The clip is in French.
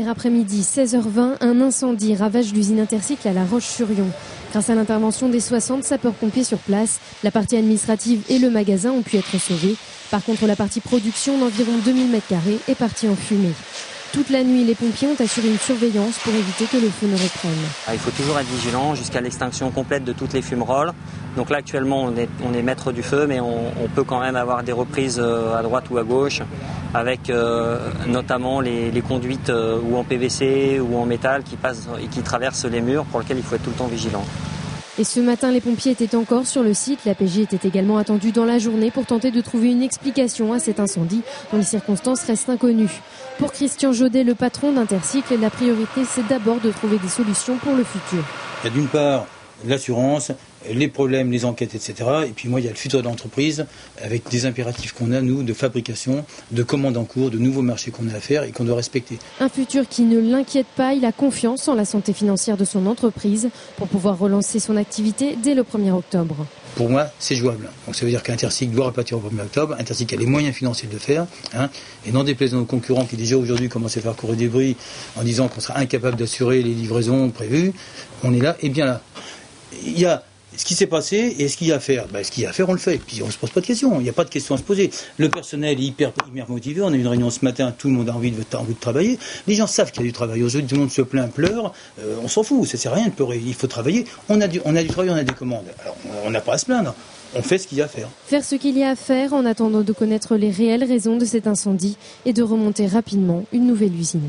Après-midi, 16h20, un incendie ravage l'usine Intercycle à La Roche-sur-Yon. Grâce à l'intervention des 60 sapeurs-pompiers sur place, la partie administrative et le magasin ont pu être sauvés. Par contre, la partie production d'environ 2000 m² est partie en fumée. Toute la nuit, les pompiers ont assuré une surveillance pour éviter que le feu ne reprenne. Il faut toujours être vigilant jusqu'à l'extinction complète de toutes les fumerolles. Donc là, actuellement, on est maître du feu, mais on peut quand même avoir des reprises à droite ou à gauche, avec notamment les conduites ou en PVC ou en métal qui passent et qui traversent les murs, pour lesquels il faut être tout le temps vigilant. Et ce matin, les pompiers étaient encore sur le site. La PJ était également attendue dans la journée pour tenter de trouver une explication à cet incendie dont les circonstances restent inconnues. Pour Christian Jaudet, le patron d'Intercycle, la priorité c'est d'abord de trouver des solutions pour le futur. Il y a d'une part l'assurance, les problèmes, les enquêtes, etc. Et puis moi, il y a le futur de l'entreprise avec des impératifs qu'on a, nous, de fabrication, de commandes en cours, de nouveaux marchés qu'on a à faire et qu'on doit respecter. Un futur qui ne l'inquiète pas, il a confiance en la santé financière de son entreprise pour pouvoir relancer son activité dès le 1er octobre. Pour moi, c'est jouable. Donc ça veut dire qu'Intercycle doit repartir au 1er octobre. Intercycle a les moyens financiers de le faire. Et non déplaisant aux concurrents qui déjà aujourd'hui commencent à faire courir des bruits en disant qu'on sera incapable d'assurer les livraisons prévues, on est là et bien là. Il y a ce qui s'est passé et ce qu'il y a à faire. Ce qu'il y a à faire, on le fait. Puis on ne se pose pas de questions. Il n'y a pas de questions à se poser. Le personnel est hyper motivé. On a eu une réunion ce matin. Tout le monde a envie de travailler. Les gens savent qu'il y a du travail. Aujourd'hui, tout le monde se plaint, pleure. On s'en fout. Ça ne sert à rien de pleurer. Il faut travailler. On a du travail, on a des commandes. Alors, on n'a pas à se plaindre. On fait ce qu'il y a à faire. Faire ce qu'il y a à faire en attendant de connaître les réelles raisons de cet incendie et de remonter rapidement une nouvelle usine.